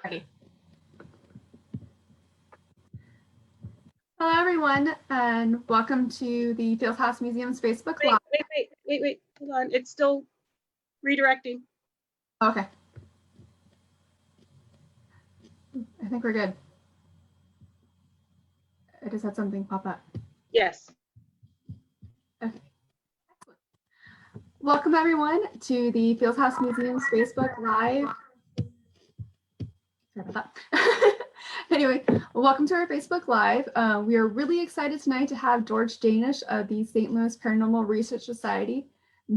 Ready. Hello, everyone, and welcome to the Fieldhouse Museum's Facebook Live. Wait, hold on. It's still redirecting. Okay. I think we're good. I just had something pop up. Yes. Okay. Excellent. Welcome, everyone, to the Fieldhouse Museum's Facebook Live. Sorry about that. Anyway, welcome to our Facebook Live. We are really excited tonight to have George Danish of the St. Louis Paranormal Research Society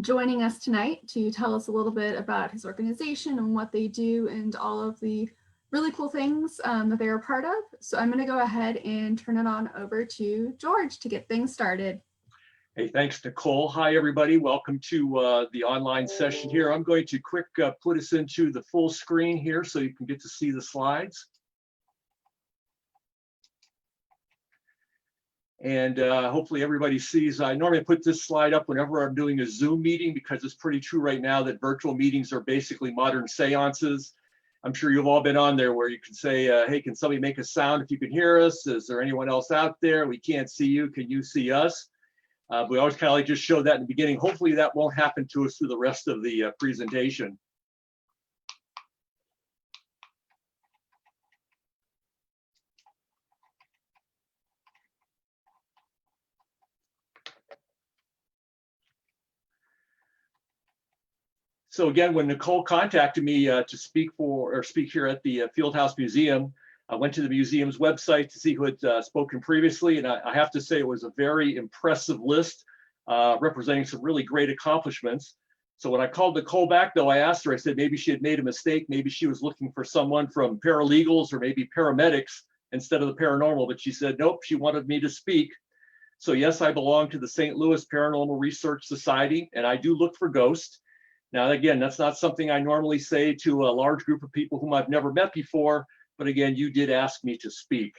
joining us tonight to tell us a little bit about his organization and what they do and all of the really cool things that they are part of. So I'm going to go ahead and turn it on over to George to get things started. Hey, thanks, Nicole. Hi, everybody. Welcome to the online session here. I'm going to quick put us into the full screen here so you can get to see the slides. And hopefully everybody sees, I normally put this slide up whenever I'm doing a Zoom meeting because it's pretty true right now that virtual meetings are basically modern seances. I'm sure you've all been on there where you can say, hey, can somebody make a sound if you can hear us? Is there anyone else out there? We can't see you. Can you see us? We always kind of like just show that in the beginning. Hopefully that won't happen to us through the rest of the presentation. So again, when Nicole contacted me to speak here at the Fieldhouse Museum, I went to the museum's website to see who had spoken previously, and I have to say it was a very impressive list representing some really great accomplishments. So when I called Nicole back, though, I asked her, I said maybe she had made a mistake, maybe she was looking for someone from paralegals or maybe paramedics instead of the paranormal, but she said, nope, she wanted me to speak. So yes, I belong to the St. Louis Paranormal Research Society, and I do look for ghosts. Now, again, that's not something I normally say to a large group of people whom I've never met before, but again, you did ask me to speak.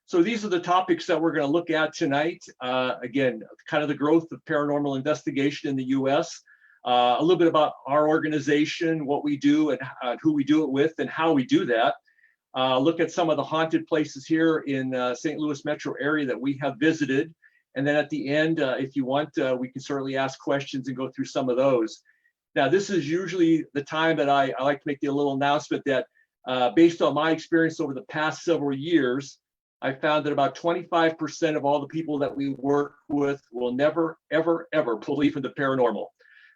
So these are the topics that we're going to look at tonight. Again, kind of the growth of paranormal investigation in the US, a little bit about our organization, what we do and who we do it with and how we do that. Look at some of the haunted places here in St. Louis metro area that we have visited. And then at the end, if you want, we can certainly ask questions and go through some of those. Now, this is usually the time that I like to make the little announcement that based on my experience over the past several years, I found that about 25% of all the people that we work with will never, ever, ever believe in the paranormal.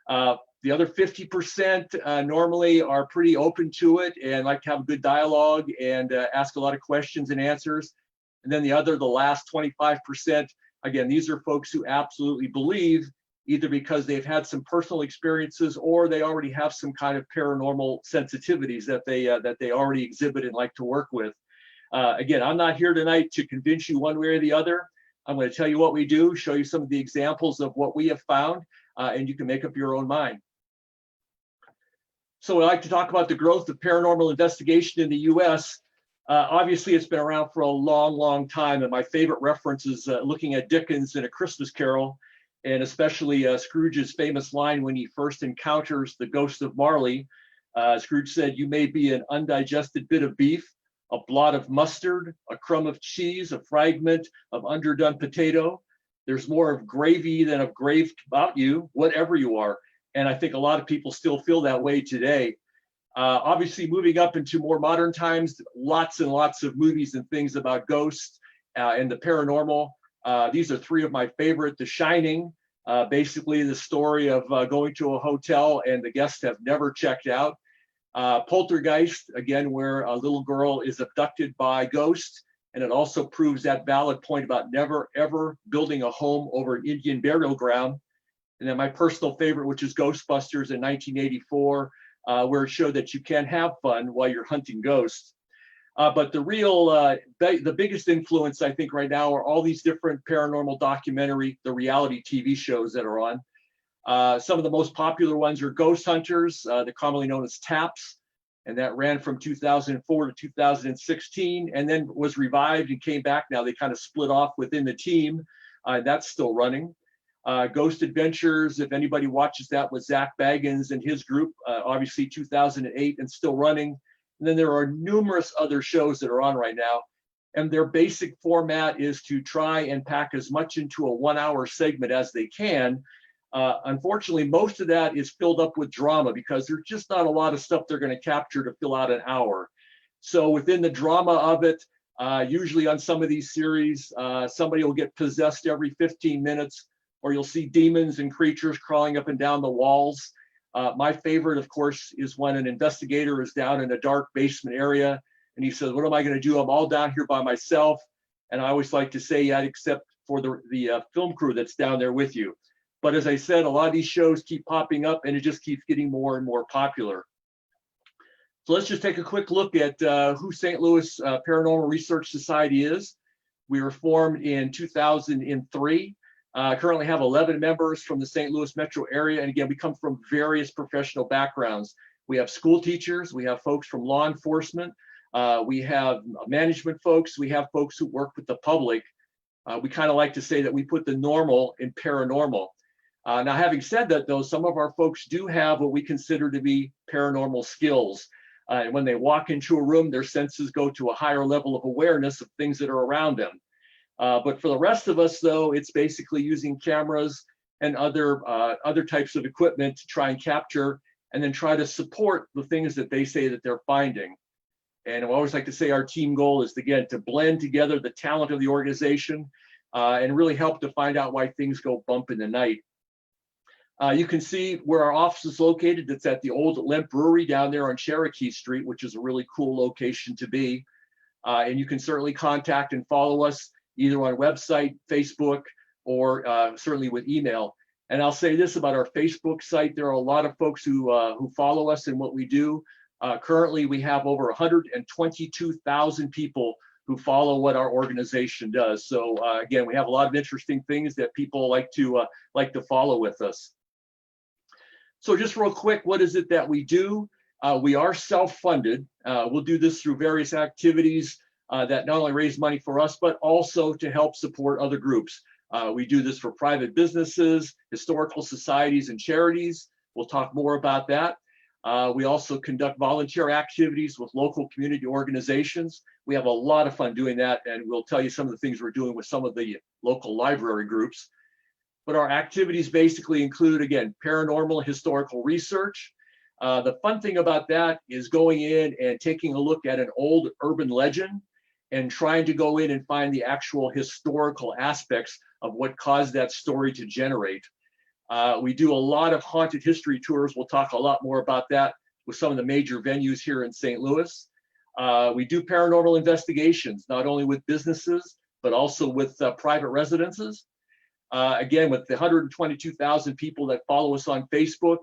The other 50% normally are pretty open to it and like to have a good dialogue and ask a lot of questions and answers. And then the last 25%, again, these are folks who absolutely believe, either because they've had some personal experiences or they already have some kind of paranormal sensitivities that they already exhibit and like to work with. Again, I'm not here tonight to convince you one way or the other. I'm going to tell you what we do, show you some of the examples of what we have found, and you can make up your own mind. So I'd like to talk about the growth of paranormal investigation in the US. Obviously, it's been around for a long, long time, and my favorite reference is looking at Dickens in A Christmas Carol, and especially Scrooge's famous line when he first encounters the ghost of Marley. Scrooge said, "You may be an undigested bit of beef, a blot of mustard, a crumb of cheese, a fragment of underdone potato. There's more of gravy than of grave about you, whatever you are." And I think a lot of people still feel that way today. Obviously, moving up into more modern times, lots and lots of movies and things about ghosts and the paranormal. These are three of my favorite. The Shining, basically the story of going to a hotel and the guests have never checked out. Poltergeist, again, where a little girl is abducted by ghosts. And it also proves that valid point about never, ever building a home over an Indian burial ground. And then my personal favorite, which is Ghostbusters in 1984, where it showed that you can have fun while you're hunting ghosts. But the biggest influence, I think, right now are all these different paranormal documentary, the reality TV shows that are on. Some of the most popular ones are Ghost Hunters, they're commonly known as TAPS, and that ran from 2004 to 2016, and then was revived and came back. Now they kind of split off within the team. That's still running. Ghost Adventures, if anybody watches that with Zach Baggins and his group, obviously 2008 and still running. And then there are numerous other shows that are on right now. And their basic format is to try and pack as much into a 1 hour segment as they can. Unfortunately, most of that is filled up with drama because there's just not a lot of stuff they're going to capture to fill out an hour. So within the drama of it, usually on some of these series, somebody will get possessed every 15 minutes, or you'll see demons and creatures crawling up and down the walls. My favorite, of course, is when an investigator is down in a dark basement area and he says, what am I going to do? I'm all down here by myself. And I always like to say, yeah, except for the film crew that's down there with you. But as I said, a lot of these shows keep popping up and it just keeps getting more and more popular. So let's just take a quick look at who St. Louis Paranormal Research Society is. We were formed in 2003. Currently have 11 members from the St. Louis metro area. And again, we come from various professional backgrounds. We have school teachers, we have folks from law enforcement, we have management folks, we have folks who work with the public. We kind of like to say that we put the normal in paranormal. Now, having said that, though, some of our folks do have what we consider to be paranormal skills. And when they walk into a room, their senses go to a higher level of awareness of things that are around them. But for the rest of us, though, it's basically using cameras and other types of equipment to try and capture and then try to support the things that they say that they're finding. And I always like to say our team goal is, again, to blend together the talent of the organization and really help to find out why things go bump in the night. You can see where our office is located. It's at the old Lemp Brewery down there on Cherokee Street, which is a really cool location to be. And you can certainly contact and follow us either on website, Facebook, or certainly with email. And I'll say this about our Facebook site: there are a lot of folks who follow us and what we do. Currently, we have over 122,000 people who follow what our organization does. So again, we have a lot of interesting things that people like to follow with us. So just real quick, what is it that we do? We are self-funded. We'll do this through various activities that not only raise money for us, but also to help support other groups. We do this for private businesses, historical societies, and charities. We'll talk more about that. We also conduct volunteer activities with local community organizations. We have a lot of fun doing that, and we'll tell you some of the things we're doing with some of the local library groups. But our activities basically include, again, paranormal historical research. The fun thing about that is going in and taking a look at an old urban legend and trying to go in and find the actual historical aspects of what caused that story to generate. We do a lot of haunted history tours. We'll talk a lot more about that with some of the major venues here in St. Louis. We do paranormal investigations, not only with businesses, but also with private residences. Again, with the 122,000 people that follow us on Facebook,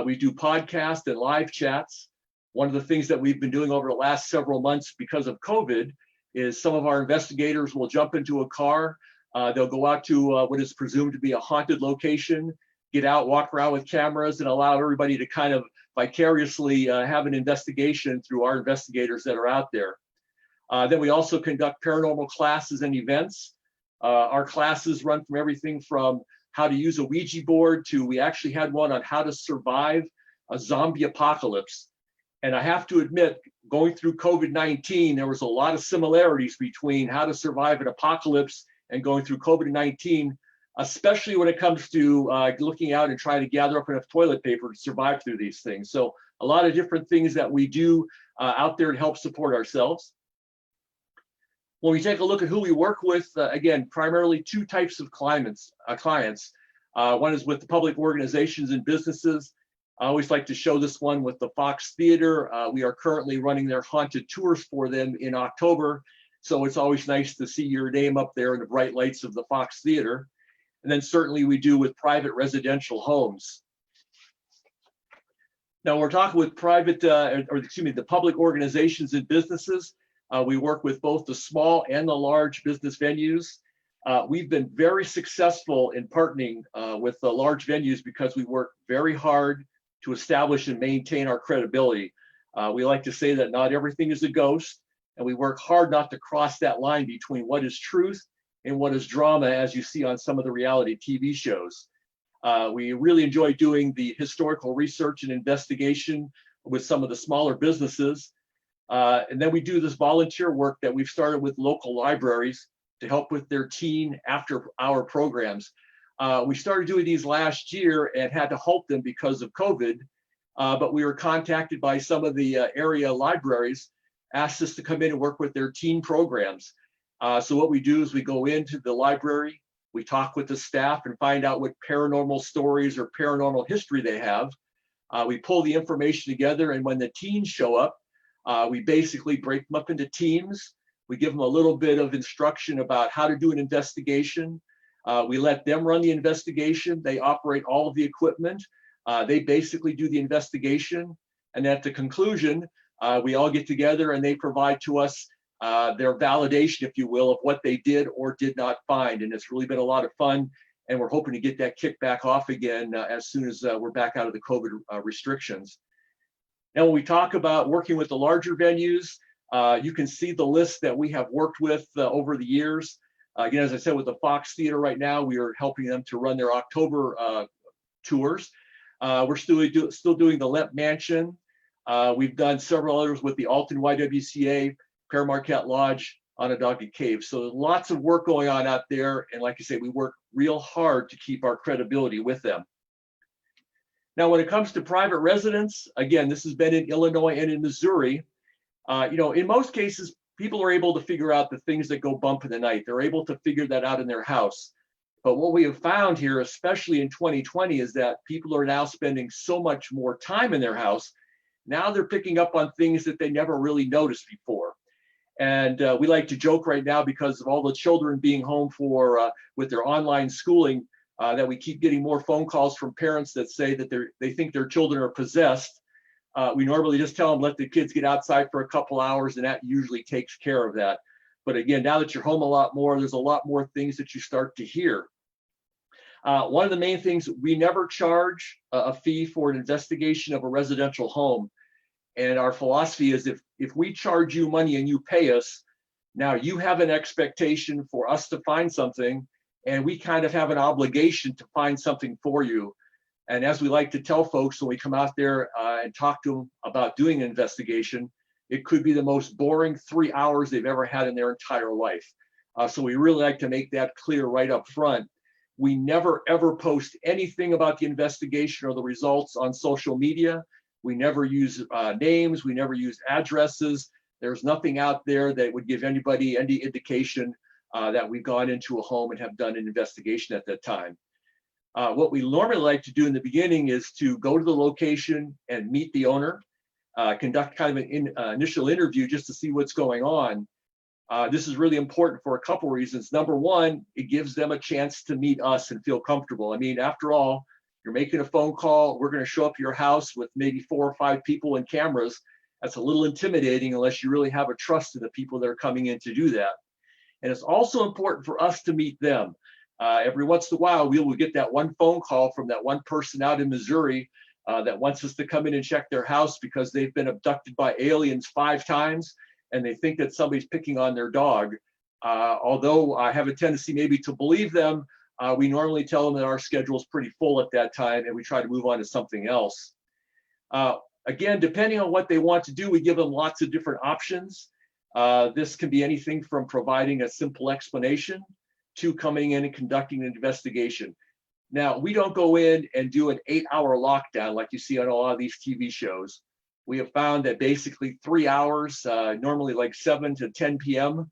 we do podcasts and live chats. One of the things that we've been doing over the last several months because of COVID is some of our investigators will jump into a car. They'll go out to what is presumed to be a haunted location, get out, walk around with cameras, and allow everybody to kind of vicariously have an investigation through our investigators that are out there. Then we also conduct paranormal classes and events. Our classes run from everything from how to use a Ouija board to, we actually had one on how to survive a zombie apocalypse. And I have to admit, going through COVID-19, there was a lot of similarities between how to survive an apocalypse and going through COVID-19, especially when it comes to looking out and trying to gather up enough toilet paper to survive through these things. So a lot of different things that we do out there to help support ourselves. When we take a look at who we work with, again, primarily two types of clients. One is with the public organizations and businesses. I always like to show this one with the Fox Theater. We are currently running their haunted tours for them in October. So it's always nice to see your name up there in the bright lights of the Fox Theater. And then certainly we do with private residential homes. Now we're talking with the public organizations and businesses. We work with both the small and the large business venues. We've been very successful in partnering with the large venues because we work very hard to establish and maintain our credibility. We like to say that not everything is a ghost, and we work hard not to cross that line between what is truth and what is drama, as you see on some of the reality TV shows. We really enjoy doing the historical research and investigation with some of the smaller businesses. And then we do this volunteer work that we've started with local libraries to help with their teen after-hour programs. We started doing these last year and had to halt them because of COVID, but we were contacted by some of the area libraries, asked us to come in and work with their teen programs. So what we do is we go into the library, we talk with the staff and find out what paranormal stories or paranormal history they have. We pull the information together, and when the teens show up, we basically break them up into teams. We give them a little bit of instruction about how to do an investigation. We let them run the investigation. They operate all of the equipment. They basically do the investigation. And at the conclusion, we all get together and they provide to us their validation, if you will, of what they did or did not find. And it's really been a lot of fun. And we're hoping to get that kicked back off again as soon as we're back out of the COVID restrictions. Now, when we talk about working with the larger venues, you can see the list that we have worked with over the years. Again, as I said, with the Fox Theater right now, we are helping them to run their October tours. We're still doing the Lemp Mansion. We've done several others with the Alton YWCA, Paramarquette Lodge, Onondaga Cave. So there's lots of work going on out there. And like I say, we work real hard to keep our credibility with them. Now, when it comes to private residents, again, this has been in Illinois and in Missouri. In most cases, people are able to figure out the things that go bump in the night. They're able to figure that out in their house. But what we have found here, especially in 2020, is that people are now spending so much more time in their house. Now they're picking up on things that they never really noticed before. And we like to joke right now, because of all the children being home with their online schooling, that we keep getting more phone calls from parents that say that they think their children are possessed. We normally just tell them, let the kids get outside for a couple hours, and that usually takes care of that. But again, now that you're home a lot more, there's a lot more things that you start to hear. One of the main things, we never charge a fee for an investigation of a residential home. And our philosophy is if we charge you money and you pay us, now you have an expectation for us to find something, and we kind of have an obligation to find something for you. And as we like to tell folks when we come out there and talk to them about doing an investigation, it could be the most boring 3 hours they've ever had in their entire life. So we really like to make that clear right up front. We never, ever post anything about the investigation or the results on social media. We never use names. We never use addresses. There's nothing out there that would give anybody any indication that we've gone into a home and have done an investigation at that time. What we normally like to do in the beginning is to go to the location and meet the owner, conduct kind of an initial interview just to see what's going on. This is really important for a couple reasons. Number one, it gives them a chance to meet us and feel comfortable. I mean, after all, you're making a phone call, we're going to show up at your house with maybe 4 or 5 people and cameras. That's a little intimidating unless you really have a trust in the people that are coming in to do that. And it's also important for us to meet them. Every once in a while, we will get that one phone call from that one person out in Missouri that wants us to come in and check their house because they've been abducted by aliens 5 times and they think that somebody's picking on their dog. Although I have a tendency maybe to believe them, we normally tell them that our schedule is pretty full at that time and we try to move on to something else. Again, depending on what they want to do, we give them lots of different options. This can be anything from providing a simple explanation to coming in and conducting an investigation. Now, we don't go in and do an 8-hour lockdown like you see on a lot of these TV shows. We have found that basically 3 hours, normally like 7 to 10 p.m.,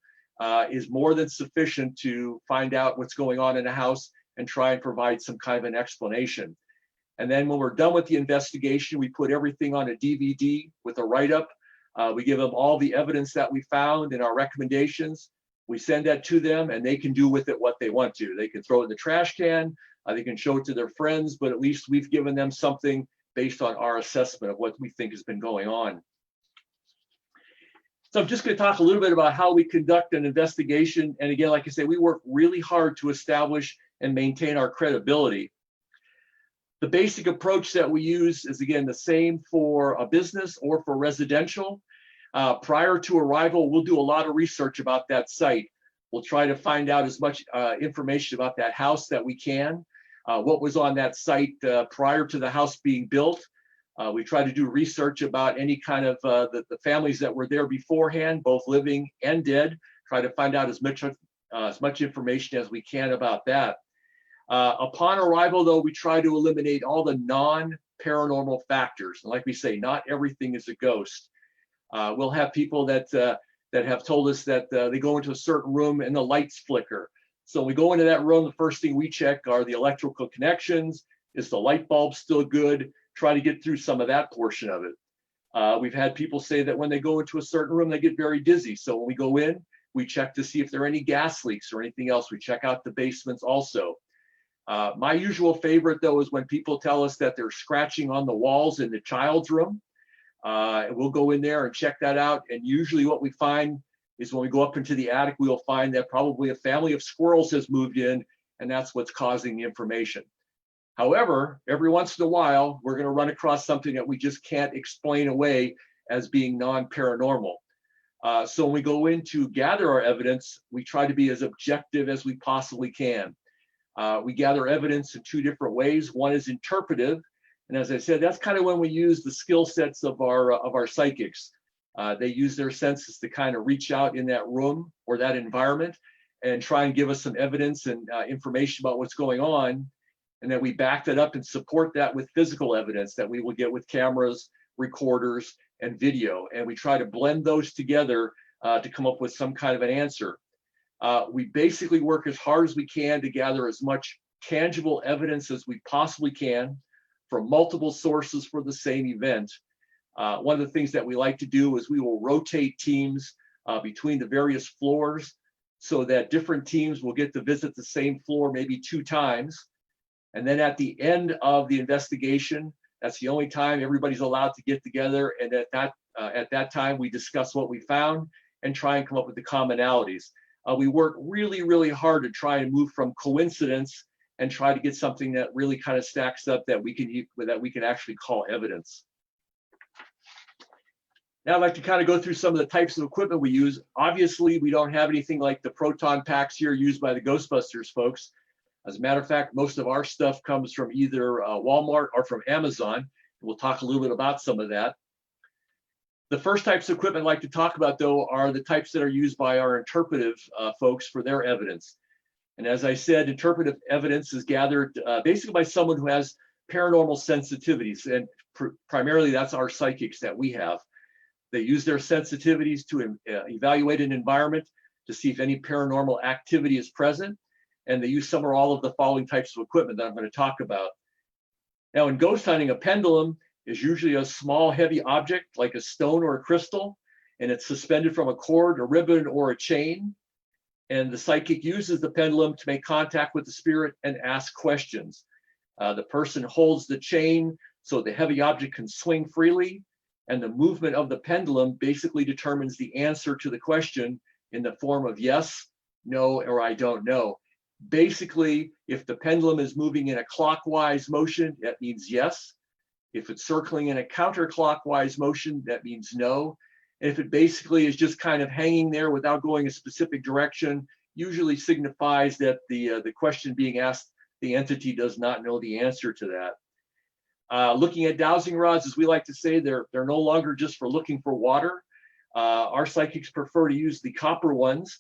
is more than sufficient to find out what's going on in a house and try and provide some kind of an explanation. And then when we're done with the investigation, we put everything on a DVD with a write-up. We give them all the evidence that we found and our recommendations. We send that to them and they can do with it what they want to. They can throw it in the trash can, they can show it to their friends, but at least we've given them something based on our assessment of what we think has been going on. So I'm just going to talk a little bit about how we conduct an investigation. And again, like I say, we work really hard to establish and maintain our credibility. The basic approach that we use is, again, the same for a business or for residential. Prior to arrival, we'll do a lot of research about that site. We'll try to find out as much information about that house that we can. What was on that site prior to the house being built? We try to do research about any kind of the families that were there beforehand, both living and dead. Try to find out as much information as we can about that. Upon arrival, though, we try to eliminate all the non-paranormal factors. And like we say, not everything is a ghost. We'll have people that have told us that they go into a certain room and the lights flicker. So we go into that room, the first thing we check are the electrical connections. Is the light bulb still good? Try to get through some of that portion of it. We've had people say that when they go into a certain room, they get very dizzy. So when we go in, we check to see if there are any gas leaks or anything else. We check out the basements also. My usual favorite, though, is when people tell us that they're scratching on the walls in the child's room. We'll go in there and check that out. And usually what we find is when we go up into the attic, we'll find that probably a family of squirrels has moved in, and that's what's causing the information. However, every once in a while, we're going to run across something that we just can't explain away as being non-paranormal. So when we go in to gather our evidence, we try to be as objective as we possibly can. We gather evidence in two different ways. One is interpretive. And as I said, that's kind of when we use the skill sets of our psychics. They use their senses to kind of reach out in that room or that environment and try and give us some evidence and information about what's going on. And then we back that up and support that with physical evidence that we will get with cameras, recorders, and video. And we try to blend those together to come up with some kind of an answer. We basically work as hard as we can to gather as much tangible evidence as we possibly can from multiple sources for the same event. One of the things that we like to do is we will rotate teams between the various floors so that different teams will get to visit the same floor maybe 2 times. And then at the end of the investigation, that's the only time everybody's allowed to get together. And at that time, we discuss what we found and try and come up with the commonalities. We work really, really hard to try and move from coincidence and try to get something that really kind of stacks up that we can actually call evidence. Now I'd like to kind of go through some of the types of equipment we use. Obviously, we don't have anything like the proton packs here used by the Ghostbusters folks. As a matter of fact, most of our stuff comes from either Walmart or from Amazon. We'll talk a little bit about some of that. The first types of equipment I'd like to talk about, though, are the types that are used by our interpretive folks for their evidence. And as I said, interpretive evidence is gathered basically by someone who has paranormal sensitivities, and primarily that's our psychics that we have. They use their sensitivities to evaluate an environment to see if any paranormal activity is present. And they use some or all of the following types of equipment that I'm going to talk about. Now, in ghost hunting, a pendulum is usually a small, heavy object like a stone or a crystal, and it's suspended from a cord, a ribbon, or a chain. And the psychic uses the pendulum to make contact with the spirit and ask questions. The person holds the chain so the heavy object can swing freely, and the movement of the pendulum basically determines the answer to the question in the form of yes, no, or I don't know. Basically, if the pendulum is moving in a clockwise motion, that means yes. If it's circling in a counterclockwise motion, that means no. And if it basically is just kind of hanging there without going a specific direction, usually signifies that the question being asked, the entity does not know the answer to that. Looking at dowsing rods, as we like to say, they're no longer just for looking for water. Our psychics prefer to use the copper ones.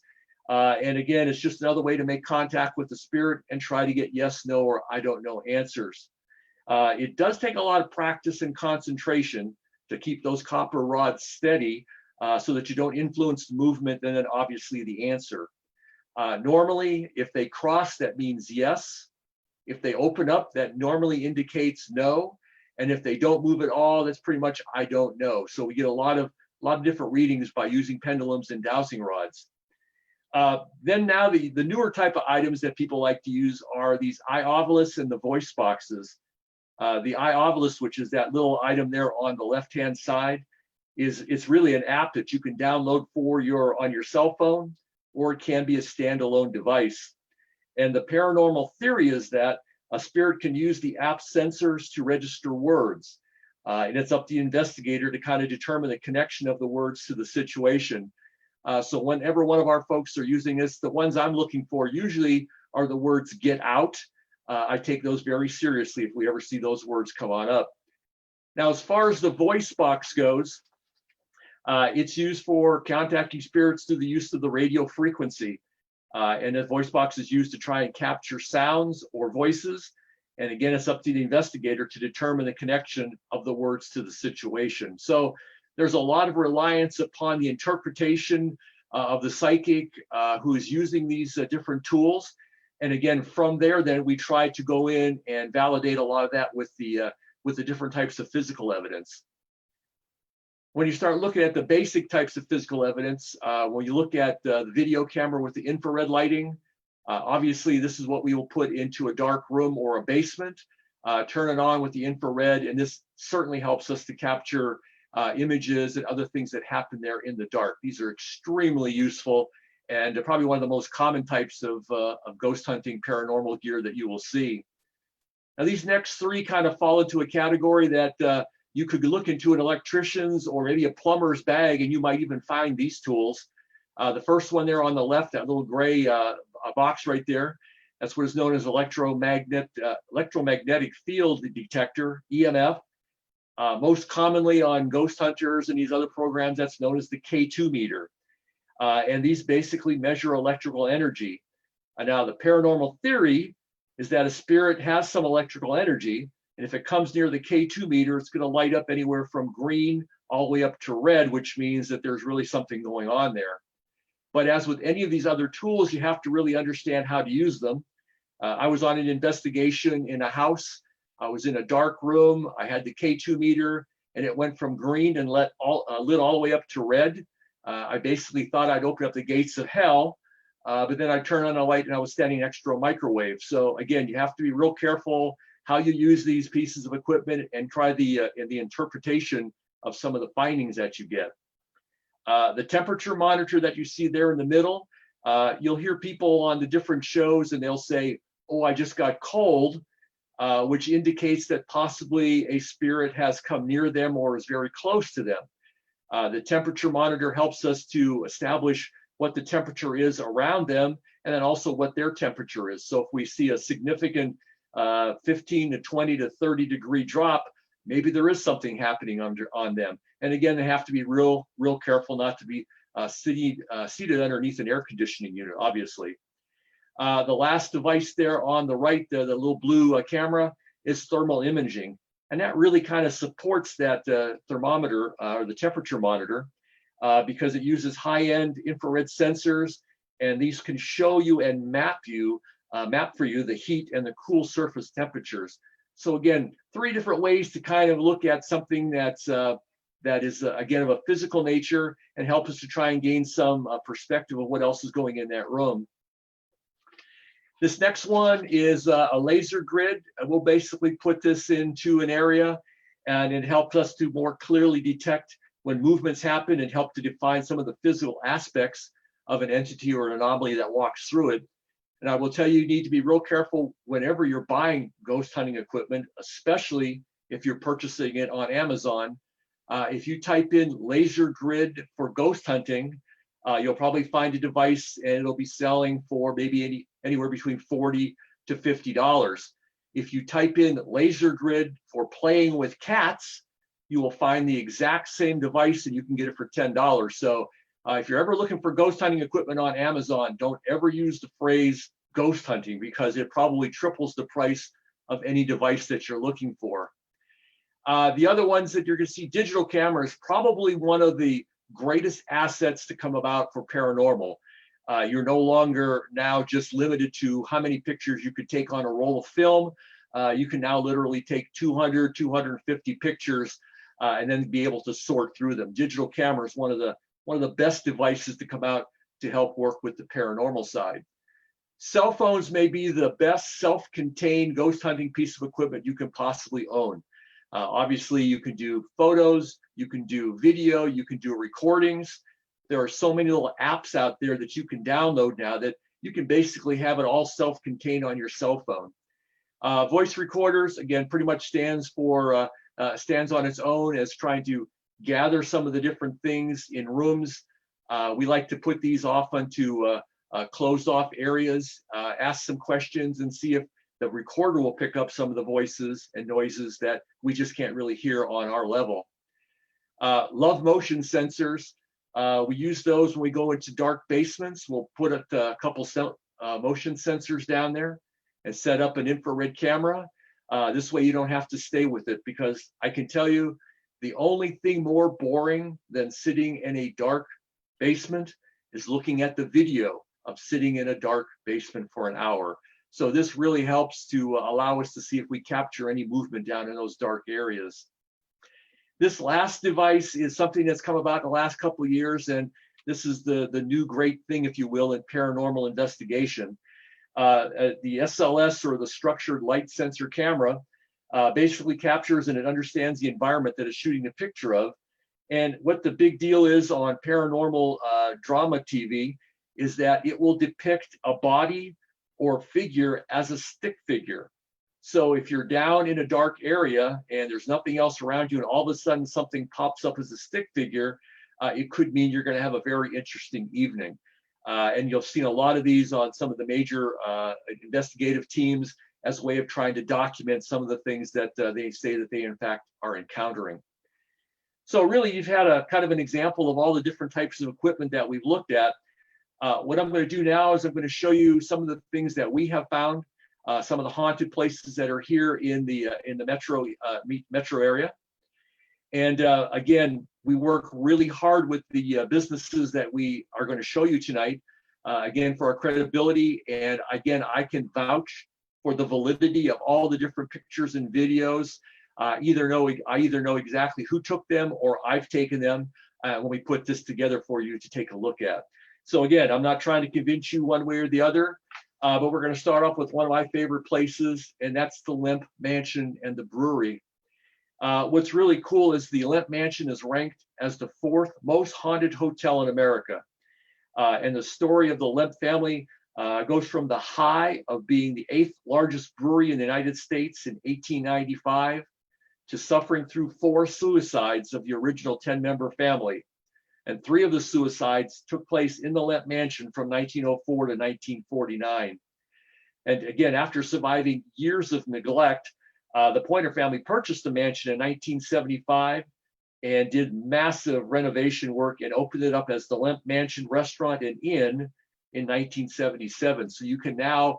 And again, it's just another way to make contact with the spirit and try to get yes, no, or I don't know answers. It does take a lot of practice and concentration to keep those copper rods steady so that you don't influence the movement and then obviously the answer. Normally, if they cross, that means yes. If they open up, that normally indicates no. And if they don't move at all, that's pretty much I don't know. So we get a lot of different readings by using pendulums and dowsing rods. Then now the newer type of items that people like to use are these eye ovulists and the voice boxes. The eye ovilus, which is that little item there on the left-hand side, it's really an app that you can download on your cell phone, or it can be a standalone device. And the paranormal theory is that a spirit can use the app sensors to register words. And it's up to the investigator to kind of determine the connection of the words to the situation. So whenever one of our folks are using this, the ones I'm looking for usually are the words "get out." I take those very seriously if we ever see those words come on up. Now, as far as the voice box goes, it's used for contacting spirits through the use of the radio frequency. And the voice box is used to try and capture sounds or voices. And again, it's up to the investigator to determine the connection of the words to the situation. So there's a lot of reliance upon the interpretation of the psychic who is using these different tools. And again, from there, then we try to go in and validate a lot of that with the different types of physical evidence. When you start looking at the basic types of physical evidence, when you look at the video camera with the infrared lighting, obviously this is what we will put into a dark room or a basement, turn it on with the infrared, and this certainly helps us to capture images and other things that happen there in the dark. These are extremely useful and probably one of the most common types of ghost hunting paranormal gear that you will see. Now, these next three kind of fall into a category that you could look into an electrician's or maybe a plumber's bag, and you might even find these tools. The first one there on the left, that little gray box right there, that's what is known as electromagnetic field detector, EMF. Most commonly on ghost hunters and these other programs, that's known as the K2 meter. And these basically measure electrical energy. Now, the paranormal theory is that a spirit has some electrical energy, and if it comes near the K2 meter, it's going to light up anywhere from green all the way up to red, which means that there's really something going on there. But as with any of these other tools, you have to really understand how to use them. I was on an investigation in a house. I was in a dark room. I had the K2 meter, and it went from green and lit all the way up to red. I basically thought I'd open up the gates of hell, but then I turned on a light and I was standing next to a microwave. So again, you have to be real careful how you use these pieces of equipment and try the interpretation of some of the findings that you get. The temperature monitor that you see there in the middle, you'll hear people on the different shows and they'll say, "Oh, I just got cold," which indicates that possibly a spirit has come near them or is very close to them. The temperature monitor helps us to establish what the temperature is around them and then also what their temperature is. So if we see a significant 15 to 20 to 30 degree drop, maybe there is something happening on them. And again, they have to be real careful not to be seated underneath an air conditioning unit, obviously. The last device there on the right, the little blue camera, is thermal imaging. And that really kind of supports that thermometer or the temperature monitor because it uses high-end infrared sensors, and these can show you and map for you the heat and the cool surface temperatures. So again, three different ways to kind of look at something that is again of a physical nature and help us to try and gain some perspective of what else is going in that room. This next one is a laser grid. We'll basically put this into an area, and it helps us to more clearly detect when movements happen and help to define some of the physical aspects of an entity or an anomaly that walks through it. And I will tell you, you need to be real careful whenever you're buying ghost hunting equipment, especially if you're purchasing it on Amazon. If you type in laser grid for ghost hunting, you'll probably find a device and it'll be selling for maybe anywhere between $40 to $50. If you type in laser grid for playing with cats, you will find the exact same device and you can get it for $10. So if you're ever looking for ghost hunting equipment on Amazon, don't ever use the phrase ghost hunting because it probably triples the price of any device that you're looking for. The other ones that you're going to see, digital camera is probably one of the greatest assets to come about for paranormal. You're no longer now just limited to how many pictures you could take on a roll of film. You can now literally take 200, 250 pictures and then be able to sort through them. Digital camera is one of the best devices to come out to help work with the paranormal side. Cell phones may be the best self-contained ghost hunting piece of equipment you can possibly own. Obviously, you can do photos, you can do video, you can do recordings. There are so many little apps out there that you can download now that you can basically have it all self-contained on your cell phone. Voice recorders, again, pretty much stands on its own as trying to gather some of the different things in rooms. We like to put these off onto closed off areas, ask some questions and see if the recorder will pick up some of the voices and noises that we just can't really hear on our level. Love motion sensors. We use those when we go into dark basements. We'll put a couple motion sensors down there and set up an infrared camera. This way you don't have to stay with it, because I can tell you the only thing more boring than sitting in a dark basement is looking at the video of sitting in a dark basement for an hour. So this really helps to allow us to see if we capture any movement down in those dark areas. This last device is something that's come about in the last couple of years, and this is the new great thing, if you will, in paranormal investigation. The SLS, or the structured light sensor camera, basically captures and it understands the environment that it's shooting a picture of. And what the big deal is on paranormal drama TV is that it will depict a body or figure as a stick figure. So if you're down in a dark area and there's nothing else around you, and all of a sudden something pops up as a stick figure, it could mean you're going to have a very interesting evening. And you'll see a lot of these on some of the major investigative teams as a way of trying to document some of the things that they say that they in fact are encountering. So really, you've had a kind of an example of all the different types of equipment that we've looked at. What I'm going to do now is I'm going to show you some of the things that we have found, some of the haunted places that are here in the metro area. And again, we work really hard with the businesses that we are going to show you tonight, again, for our credibility. And again, I can vouch for the validity of all the different pictures and videos. I either know exactly who took them, or I've taken them when we put this together for you to take a look at. So again, I'm not trying to convince you one way or the other, but we're going to start off with one of my favorite places, and that's the Lemp Mansion and the Brewery. What's really cool is the Lemp Mansion is ranked as the 4th most haunted hotel in America. And the story of the Lemp family goes from the high of being the 8th largest brewery in the United States in 1895 to suffering through 4 suicides of the original 10-member family. And 3 of the suicides took place in the Lemp Mansion from 1904 to 1949. And again, after surviving years of neglect, the Pointer family purchased the mansion in 1975 and did massive renovation work and opened it up as the Lemp Mansion Restaurant and Inn in 1977. So you can now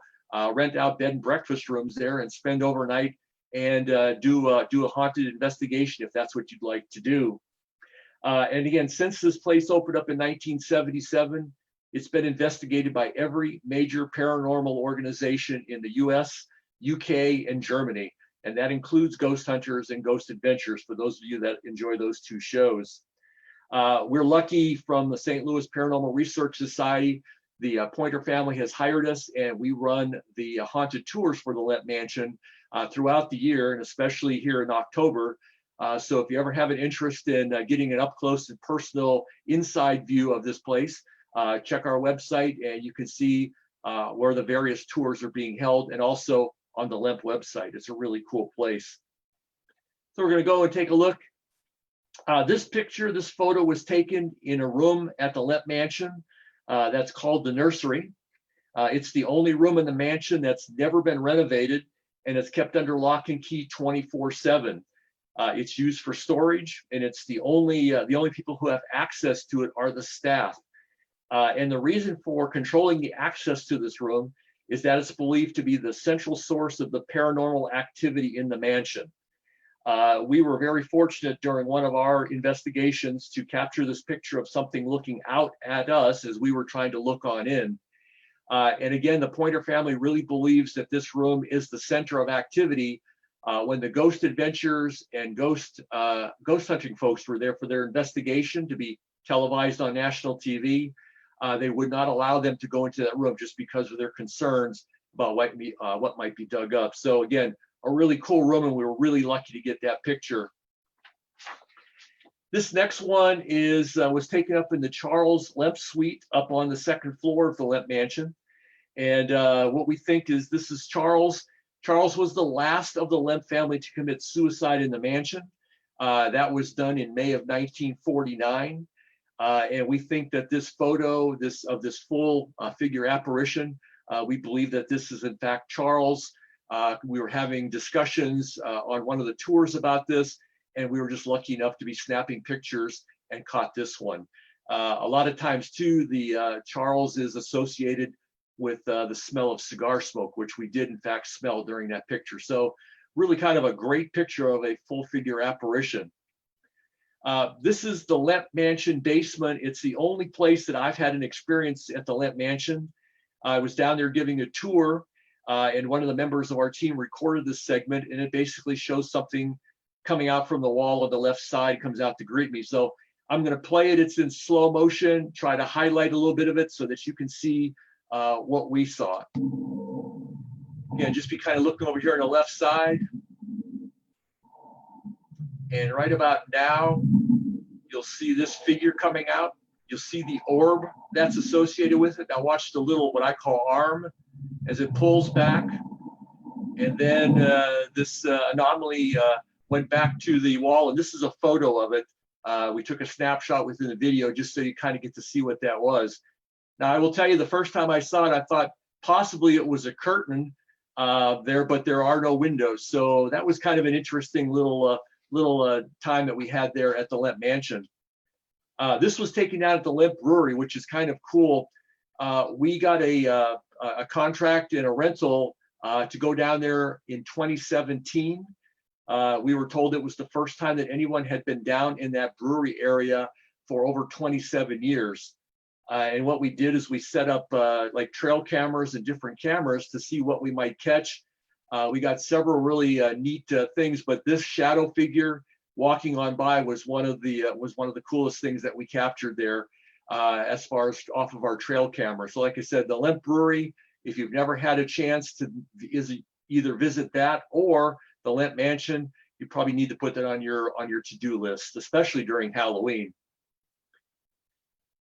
rent out bed and breakfast rooms there and spend overnight and do a haunted investigation if that's what you'd like to do. And again, since this place opened up in 1977, it's been investigated by every major paranormal organization in the US, UK, and Germany. And that includes Ghost Hunters and Ghost Adventures, for those of you that enjoy those 2 shows. We're lucky from the St. Louis Paranormal Research Society. The Pointer family has hired us, and we run the haunted tours for the Lemp Mansion throughout the year, and especially here in October. So if you ever have an interest in getting an up-close and personal inside view of this place, check our website and you can see where the various tours are being held, and also on the Lemp website. It's a really cool place. So we're going to go and take a look. This photo was taken in a room at the Lemp Mansion that's called the nursery. It's the only room in the mansion that's never been renovated, and it's kept under lock and key 24/7. It's used for storage, and it's the only people who have access to it are the staff. And the reason for controlling the access to this room is that it's believed to be the central source of the paranormal activity in the mansion. We were very fortunate during one of our investigations to capture this picture of something looking out at us as we were trying to look on in. And again, the Pointer family really believes that this room is the center of activity. When the Ghost Adventures and ghost hunting folks were there for their investigation to be televised on national TV, they would not allow them to go into that room just because of their concerns about what might be dug up. So again, a really cool room, and we were really lucky to get that picture. This next one was taken up in the Charles Lemp Suite up on the 2nd floor of the Lemp Mansion. And what we think is this is Charles. Charles was the last of the Lemp family to commit suicide in the mansion. That was done in May of 1949. And we think that this photo of this full figure apparition, we believe that this is in fact Charles. We were having discussions on one of the tours about this, and we were just lucky enough to be snapping pictures and caught this one. A lot of times too, the Charles is associated with the smell of cigar smoke, which we did in fact smell during that picture. So really kind of a great picture of a full figure apparition. This is the Lemp Mansion basement. It's the only place that I've had an experience at the Lemp Mansion. I was down there giving a tour, and one of the members of our team recorded this segment, and it basically shows something coming out from the wall on the left side, comes out to greet me. So I'm going to play it. It's in slow motion, try to highlight a little bit of it so that you can see what we saw. Again, just be kind of looking over here on the left side. And right about now, you'll see this figure coming out. You'll see the orb that's associated with it. Now watch the little, what I call arm, as it pulls back. And then this anomaly went back to the wall. And this is a photo of it. We took a snapshot within the video just so you kind of get to see what that was. Now, I will tell you, the first time I saw it, I thought possibly it was a curtain there, but there are no windows. So that was kind of an interesting little time that we had there at the Lemp Mansion. This was taken out at the Lemp Brewery, which is kind of cool. We got a contract and a rental to go down there in 2017. We were told it was the first time that anyone had been down in that brewery area for over 27 years. And what we did is we set up like trail cameras and different cameras to see what we might catch. We got several really neat things, but this shadow figure walking on by was one of the coolest things that we captured there as far as off of our trail camera. So like I said, the Lemp Brewery, if you've never had a chance to either visit that or the Lemp Mansion, you probably need to put that on your to-do list, especially during Halloween.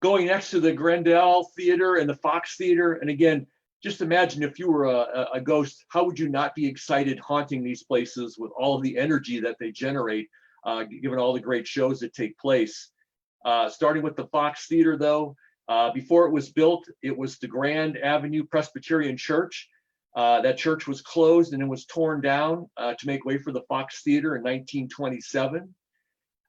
Going next to the Grendel Theater and the Fox Theater, and again, just imagine if you were a ghost, how would you not be excited haunting these places with all of the energy that they generate, given all the great shows that take place. Starting with the Fox Theater, though, before it was built, it was the Grand Avenue Presbyterian Church. That church was closed and it was torn down to make way for the Fox Theater in 1927.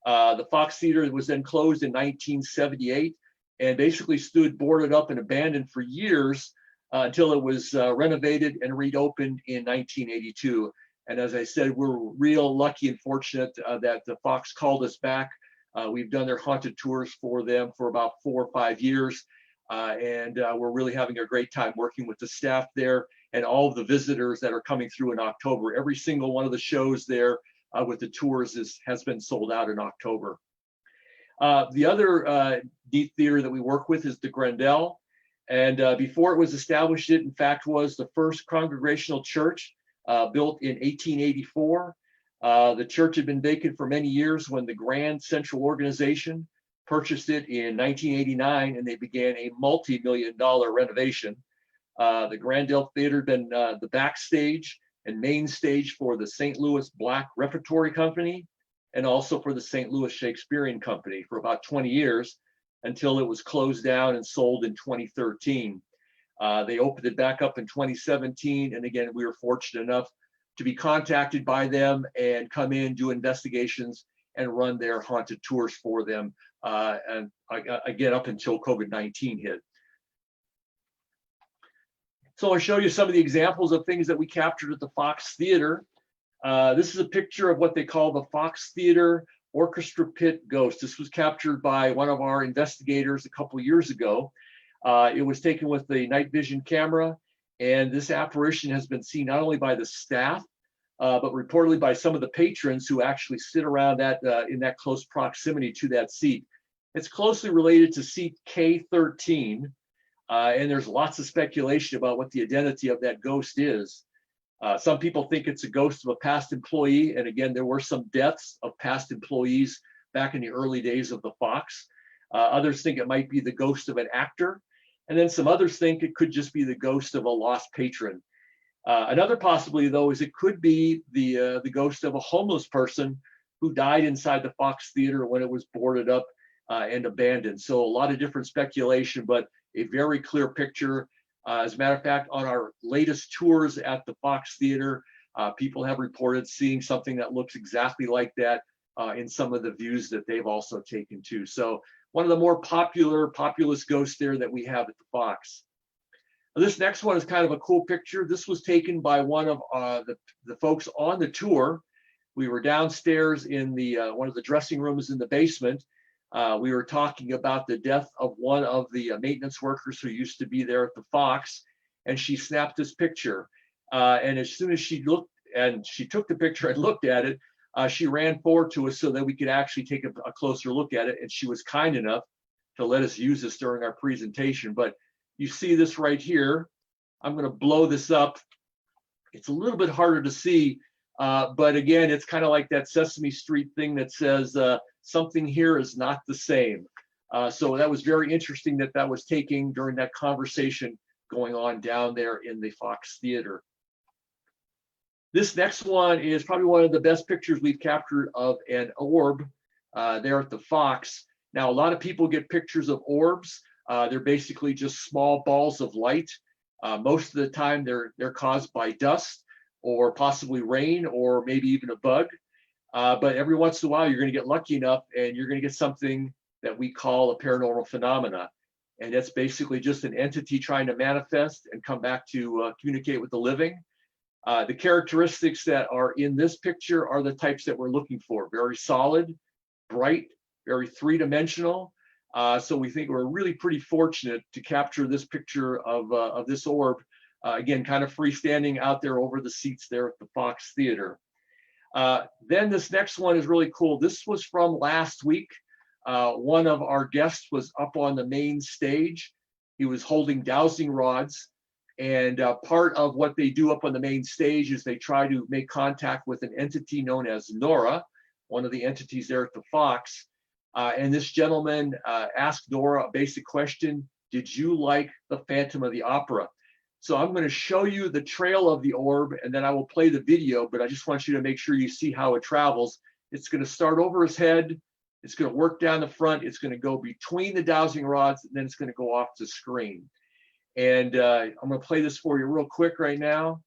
The Fox Theater was then closed in 1978 and basically stood boarded up and abandoned for years until it was renovated and reopened in 1982. And as I said, we're real lucky and fortunate that the Fox called us back. We've done their haunted tours for them for about 4 or 5 years. And we're really having a great time working with the staff there and all of the visitors that are coming through in October. Every single one of the shows there with the tours has been sold out in October. The other neat theater that we work with is the Grendel. And before it was established, it in fact was the first congregational church built in 1884. The church had been vacant for many years when the Grand Central Organization purchased it in 1989, and they began a multi-million-dollar renovation. The Grendel Theater had been the backstage and main stage for the St. Louis Black Repertory Company and also for the St. Louis Shakespearean Company for about 20 years until it was closed down and sold in 2013. They opened it back up in 2017, and again, we were fortunate enough to be contacted by them and come in, do investigations, and run their haunted tours for them, and again, up until COVID-19 hit. So I'll show you some of the examples of things that we captured at the Fox Theater. This is a picture of what they call the Fox Theater Orchestra Pit Ghost. This was captured by one of our investigators a couple of years ago. It was taken with the night vision camera, and this apparition has been seen not only by the staff, but reportedly by some of the patrons who actually sit around that in that close proximity to that seat. It's closely related to seat K13, and there's lots of speculation about what the identity of that ghost is. Some people think it's a ghost of a past employee, and again, there were some deaths of past employees back in the early days of the Fox. Others think it might be the ghost of an actor, and then some others think it could just be the ghost of a lost patron. Another possibility, though, is it could be the ghost of a homeless person who died inside the Fox Theater when it was boarded up and abandoned. So a lot of different speculation, but a very clear picture. As a matter of fact, on our latest tours at the Fox Theater, people have reported seeing something that looks exactly like that in some of the views that they've also taken too. So one of the more populous ghosts there that we have at the Fox. This next one is kind of a cool picture. This was taken by one of the folks on the tour. We were downstairs in the one of the dressing rooms in the basement. We were talking about the death of one of the maintenance workers who used to be there at the Fox, and she snapped this picture. And as soon as she looked and she took the picture and looked at it, she ran forward to us so that we could actually take a closer look at it. And she was kind enough to let us use this during our presentation. But you see this right here. I'm going to blow this up. It's a little bit harder to see, but again, it's kind of like that Sesame Street thing that says something here is not the same. So that was very interesting that that was taken during that conversation going on down there in the Fox Theater. This next one is probably one of the best pictures we've captured of an orb there at the Fox. Now, a lot of people get pictures of orbs. They're basically just small balls of light. Most of the time they're caused by dust or possibly rain or maybe even a bug. But every once in a while, you're going to get lucky enough and you're going to get something that we call a paranormal phenomena. And that's basically just an entity trying to manifest and come back to communicate with the living. The characteristics that are in this picture are the types that we're looking for. Very solid, bright, very three-dimensional. So we think we're really pretty fortunate to capture this picture of this orb, again, kind of freestanding out there over the seats there at the Fox Theater. Then this next one is really cool. This was from last week. One of our guests was up on the main stage. He was holding dowsing rods. And part of what they do up on the main stage is they try to make contact with an entity known as Nora, one of the entities there at the Fox. And this gentleman asked Nora a basic question: did you like the Phantom of the Opera? So I'm going to show you the trail of the orb, and then I will play the video, but I just want you to make sure you see how it travels. It's going to start over his head. It's going to work down the front. It's going to go between the dowsing rods, and then it's going to go off the screen. And I'm going to play this for you real quick right now.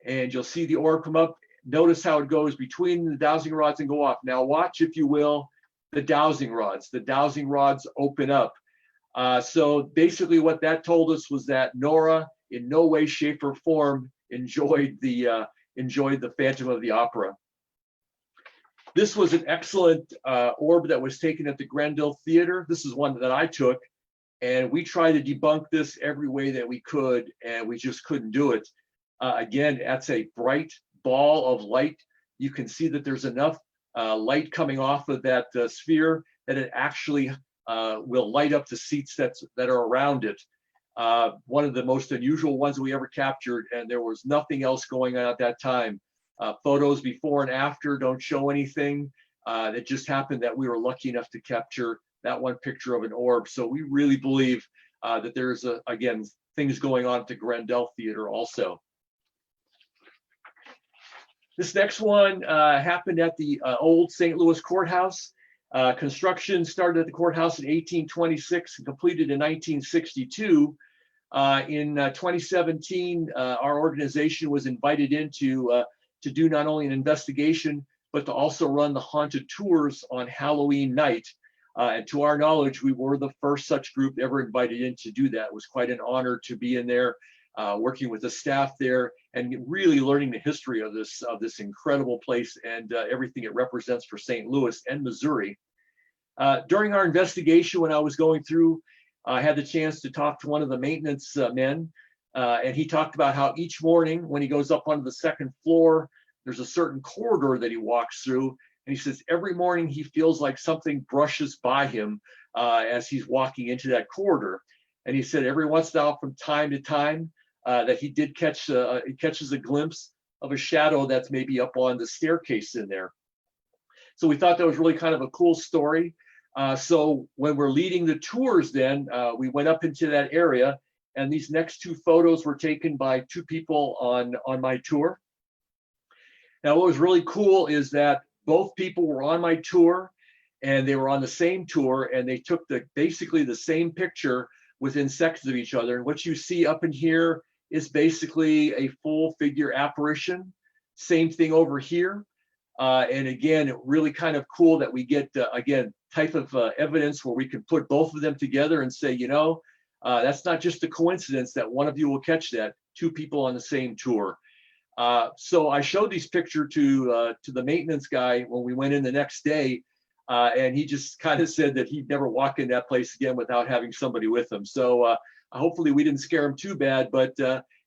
And you'll see the orb come up. Notice how it goes between the dowsing rods and go off. Now watch, if you will, the dowsing rods. The dowsing rods open up. So basically what that told us was that Nora in no way, shape, or form enjoyed the Phantom of the Opera. This was an excellent orb that was taken at the Grendel Theater. This is one that I took. And we tried to debunk this every way that we could, and we just couldn't do it. Again, that's a bright ball of light. You can see that there's enough light coming off of that sphere that it actually will light up the seats that are around it. One of the most unusual ones we ever captured, and there was nothing else going on at that time. Photos before and after don't show anything. It just happened that we were lucky enough to capture that one picture of an orb. So we really believe that there's, again, things going on at the Grendel Theater also. This next one happened at the old St. Louis courthouse. Construction started at the courthouse in 1826 and completed in 1962. In 2017, our organization was invited in to do not only an investigation, but to also run the haunted tours on Halloween night. And to our knowledge, we were the first such group ever invited in to do that. It was quite an honor to be in there, working with the staff there, and really learning the history of this incredible place and everything it represents for St. Louis and Missouri. During our investigation, when I was going through, I had the chance to talk to one of the maintenance men, and he talked about how each morning when he goes up onto the second floor, there's a certain corridor that he walks through. And he says every morning he feels like something brushes by him as he's walking into that corridor. And he said every once in a while, from time to time, that he did catches a glimpse of a shadow that's maybe up on the staircase in there. So we thought that was really kind of a cool story. So when we're leading the tours, then we went up into that area, and these next two photos were taken by two people on my tour. Now, what was really cool is that both people were on my tour, and they were on the same tour, and they took basically the same picture within seconds of each other. And what you see up in here is basically a full figure apparition. Same thing over here. And again, really kind of cool that we get, again, type of evidence where we can put both of them together and say, you know, that's not just a coincidence that one of you will catch that, two people on the same tour. So I showed these pictures to the maintenance guy when we went in the next day, and he just kind of said that he'd never walk in that place again without having somebody with him. So hopefully we didn't scare him too bad, but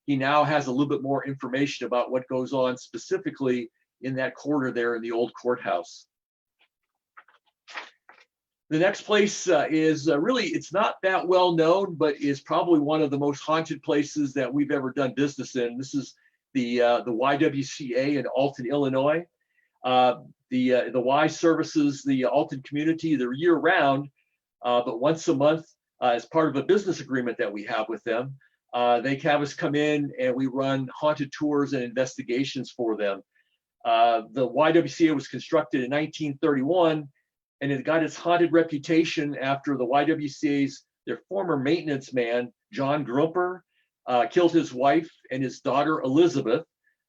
he now has a little bit more information about what goes on specifically in that corner there in the old courthouse. The next place is really, it's not that well known, but is probably one of the most haunted places that we've ever done business in. This is the YWCA in Alton, Illinois. The Y services the Alton community. They're year round, but once a month, as part of a business agreement that we have with them, they have us come in and we run haunted tours and investigations for them. The YWCA was constructed in 1931, and it got its haunted reputation after the YWCA's, their former maintenance man, John Grumper, killed his wife and his daughter, Elizabeth,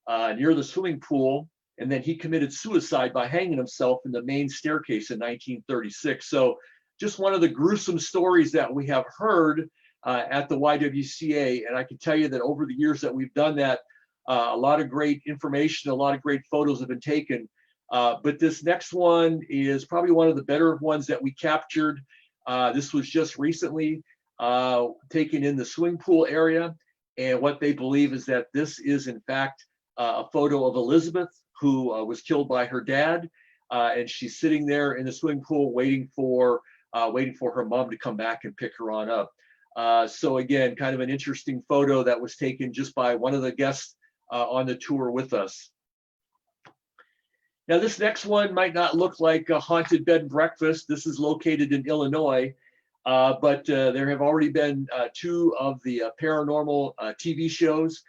near the swimming pool. And then he committed suicide by hanging himself in the main staircase in 1936. So just one of the gruesome stories that we have heard at the YWCA. And I can tell you that over the years that we've done that, a lot of great information, a lot of great photos have been taken. But this next one is probably one of the better ones that we captured. This was just recently taken in the swimming pool area. And what they believe is that this is in fact a photo of Elizabeth, who was killed by her dad. And she's sitting there in the swimming pool waiting for her mom to come back and pick her on up. So again, kind of an interesting photo that was taken just by one of the guests on the tour with us. Now, this next one might not look like a haunted bed and breakfast. This is located in Illinois, but there have already been two of the paranormal TV shows.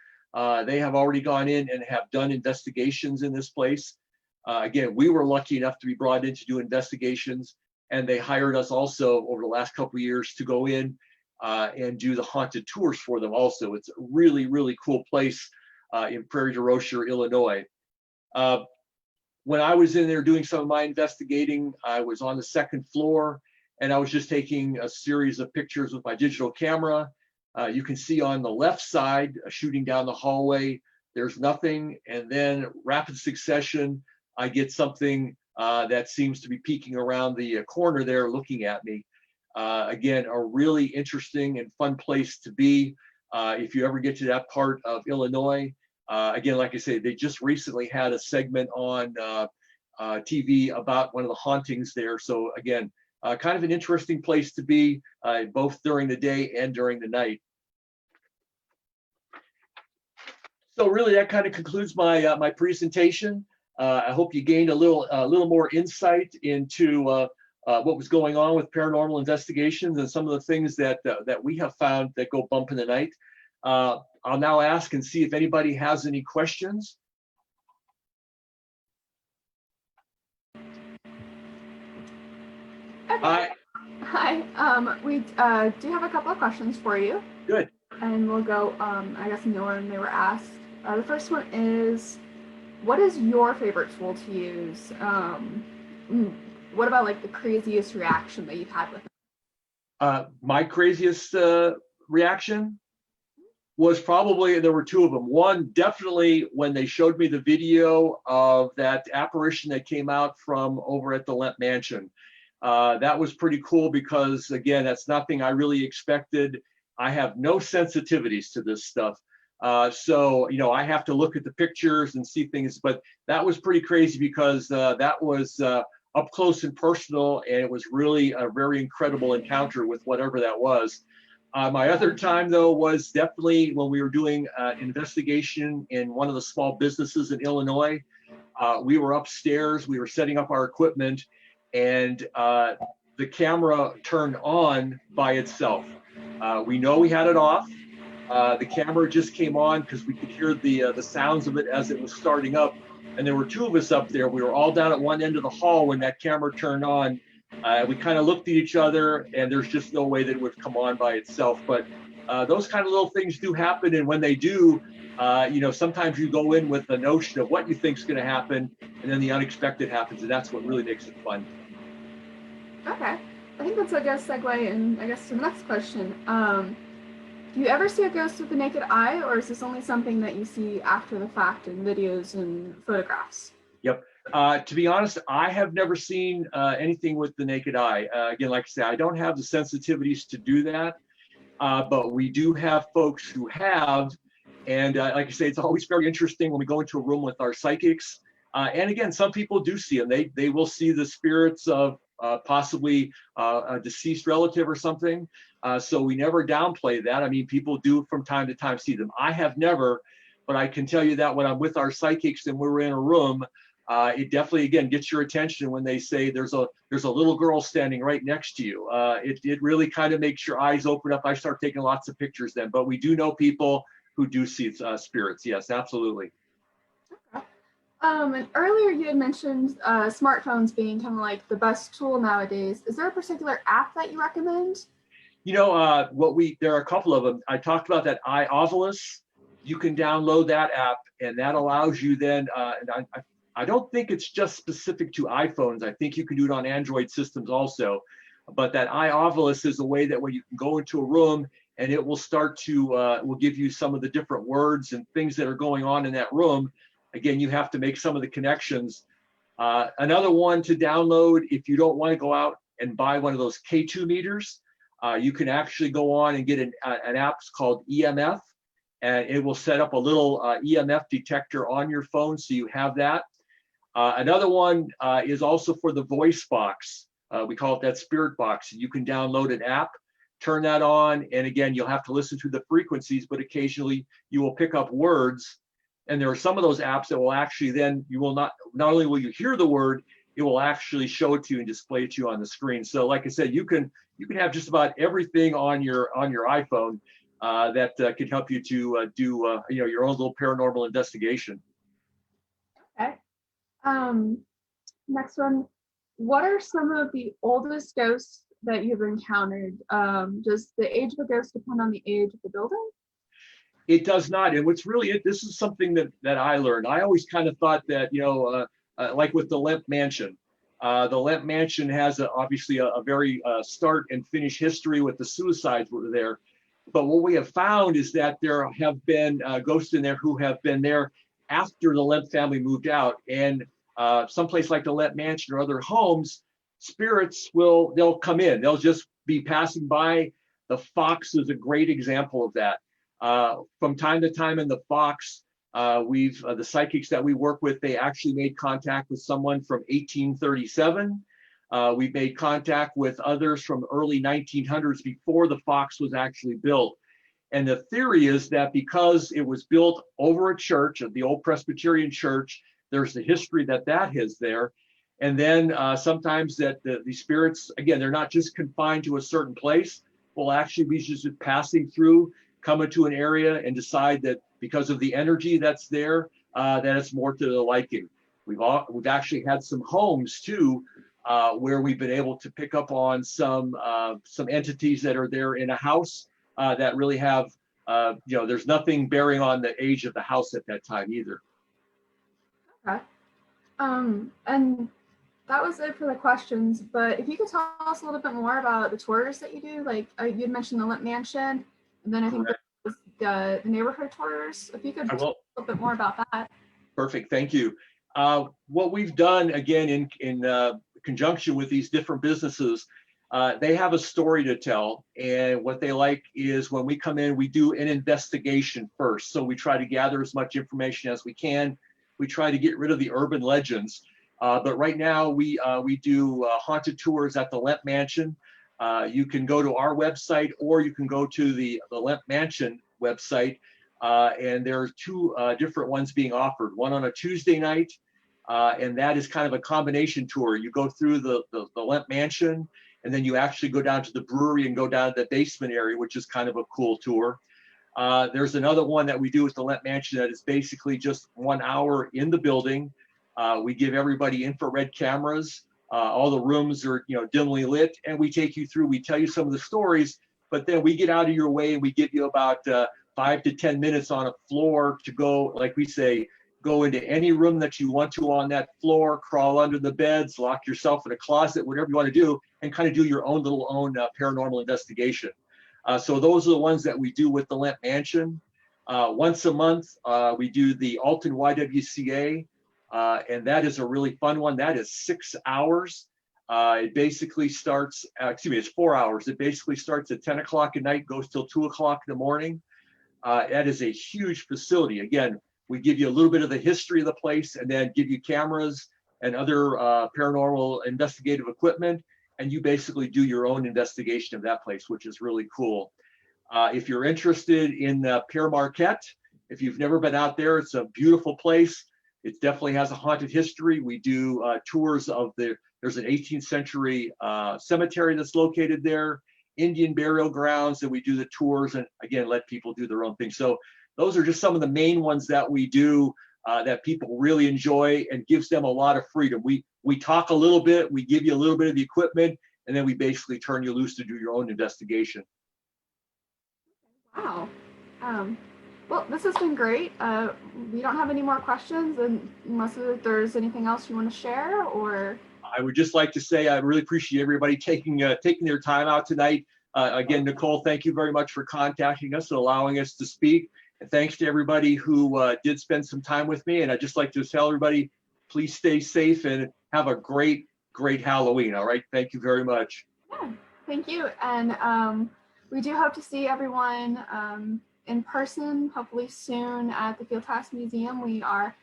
They have already gone in and have done investigations in this place. Again, we were lucky enough to be brought in to do investigations, and they hired us also over the last couple of years to go in and do the haunted tours for them also. It's a really, really cool place in Prairie du Rocher, Illinois. When I was in there doing some of my investigating, I was on the second floor and I was just taking a series of pictures with my digital camera. You can see on the left side, shooting down the hallway, there's nothing. And then rapid succession, I get something that seems to be peeking around the corner there looking at me. Again, a really interesting and fun place to be if you ever get to that part of Illinois. Again, like I say, they just recently had a segment on TV about one of the hauntings there. So again, kind of an interesting place to be, both during the day and during the night. So really, that kind of concludes my my presentation. I hope you gained a little more insight into what was going on with paranormal investigations and some of the things that that we have found that go bump in the night. I'll now ask and see if anybody has any questions. Okay. Hi. We do have a couple of questions for you. Good. And we'll go, I guess, in the order they were asked. The first one is, what is your favorite tool to use? What about like the craziest reaction that you've had with it? My craziest reaction was probably, there were two of them. One, definitely when they showed me the video of that apparition that came out from over at the Lemp Mansion. That was pretty cool because, again, that's nothing I really expected. I have no sensitivities to this stuff. So, you know, I have to look at the pictures and see things, but that was pretty crazy because that was up close and personal, and it was really a very incredible encounter with whatever that was. My other time, though, was definitely when we were doing an investigation in one of the small businesses in Illinois. We were upstairs, we were setting up our equipment, and the camera turned on by itself. We know we had it off. The camera just came on because we could hear the sounds of it as it was starting up. And there were two of us up there. We were all down at one end of the hall when that camera turned on. We kind of looked at each other, and there's just no way that it would come on by itself. But those kind of little things do happen, and when they do, sometimes you go in with the notion of what you think is going to happen, and then the unexpected happens, and that's what really makes it fun. Okay, I think that's a good segue, and I guess to the next question. Do you ever see a ghost with the naked eye, or is this only something that you see after the fact in videos and photographs? Yep. To be honest, I have never seen anything with the naked eye. Again, like I said, I don't have the sensitivities to do that, but we do have folks who have. And like I say, it's always very interesting when we go into a room with our psychics. And again, some people do see them. They will see the spirits of possibly a deceased relative or something. So we never downplay that. I mean, people do from time to time see them. I have never, but I can tell you that when I'm with our psychics and we're in a room, it definitely, again, gets your attention when they say there's a little girl standing right next to you. It really kind of makes your eyes open up. I start taking lots of pictures then, but we do know people who do see spirits. Yes, absolutely. Okay. And earlier you had mentioned smartphones being kind of like the best tool nowadays. Is there a particular app that you recommend? There are a couple of them. I talked about that iOvilus. You can download that app, and that allows you then, and I don't think it's just specific to iPhones. I think you can do it on Android systems also. But that iOvilus is a way that when you can go into a room and it will start to, will give you some of the different words and things that are going on in that room. Again, you have to make some of the connections. Another one to download, if you don't want to go out and buy one of those K2 meters, you can actually go on and get an app called EMF, and it will set up a little EMF detector on your phone, so you have that. Another one is also for the voice box. We call it that spirit box. You can download an app, turn that on, and again, you'll have to listen to the frequencies, but occasionally you will pick up words. And there are some of those apps that will actually then, you will not only will you hear the word, it will actually show it to you and display it to you on the screen. So like I said, you can have just about everything on your iPhone that can help you to do your own little paranormal investigation. Okay. Next one. What are some of the oldest ghosts that you've encountered? Does the age of a ghost depend on the age of the building? It does not. And what's really, this is something that I learned. I always kind of thought that, like with the Lemp Mansion, the Lemp Mansion has obviously a very start and finish history with the suicides were there. But what we have found is that there have been ghosts in there who have been there after the Lemp family moved out. And someplace like the Lemp Mansion or other homes, spirits they'll come in. They'll just be passing by. The Fox is a great example of that. From time to time in the Fox, the psychics that we work with, they actually made contact with someone from 1837. We've made contact with others from early 1900s before the Fox was actually built. And the theory is that because it was built over a church, the old Presbyterian church, there's the history that is there. And then sometimes that the spirits, again, they're not just confined to a certain place, will actually be just passing through, come into an area and decide that because of the energy that's there, that it's more to the liking. We've actually had some homes too, where we've been able to pick up on some entities that are there in a house that really have, there's nothing bearing on the age of the house at that time either. Okay. And that was it for the questions, but if you could tell us a little bit more about the tours that you do, like you had mentioned the Lemp Mansion, and then I think the neighborhood tours, if you could tell us a little bit more about that. Perfect, thank you. What we've done, again, in conjunction with these different businesses, they have a story to tell, and what they like is when we come in, we do an investigation first. So we try to gather as much information as we can. We try to get rid of the urban legends. But right now we do haunted tours at the Lemp Mansion. You can go to our website, or you can go to the Lemp Mansion website, and there are two different ones being offered. One on a Tuesday night, and that is kind of a combination tour. You go through the Lemp Mansion, and then you actually go down to the brewery and go down to the basement area, which is kind of a cool tour. There's another one that we do with the Lemp Mansion that is basically just 1 hour in the building. We give everybody infrared cameras. All the rooms are, dimly lit, and we take you through, we tell you some of the stories, but then we get out of your way and we give you about 5 to 10 minutes on a floor to go, like we say, go into any room that you want to on that floor, crawl under the beds, lock yourself in a closet, whatever you want to do, and kind of do your own little paranormal investigation. So those are the ones that we do with the Lamp Mansion. Once a month, we do the Alton YWCA, and that is a really fun one. That is 6 hours. It basically starts, it's 4 hours. It basically starts at 10 o'clock at night, goes till 2 o'clock in the morning. That is a huge facility. Again, we give you a little bit of the history of the place and then give you cameras and other paranormal investigative equipment. And you basically do your own investigation of that place, which is really cool. If you're interested in Pere Marquette, if you've never been out there, it's a beautiful place. It definitely has a haunted history. We do tours of there's an 18th century cemetery that's located there, Indian burial grounds, and we do the tours and again, let people do their own thing. So those are just some of the main ones that we do that people really enjoy and gives them a lot of freedom. We talk a little bit, we give you a little bit of the equipment, and then we basically turn you loose to do your own investigation. Wow. Well, this has been great. We don't have any more questions, unless there's anything else you want to share, or. I would just like to say I really appreciate everybody taking their time out tonight. Again, Nicole, thank you very much for contacting us and allowing us to speak. And thanks to everybody who did spend some time with me. And I'd just like to tell everybody, please stay safe and have a great, great Halloween. All right. Thank you very much. Yeah, thank you. And we do hope to see everyone in person, hopefully soon at the Fieldhouse Museum. We are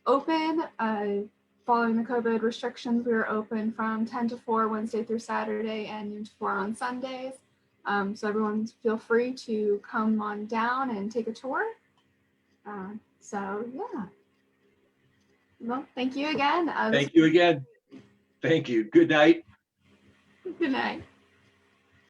open. Following the COVID restrictions, we are open from 10 to 4 Wednesday through Saturday and noon to 4 on Sundays. So everyone feel free to come on down and take a tour. So yeah. Well, thank you again. Thank you again. Thank you. Good night. Good night.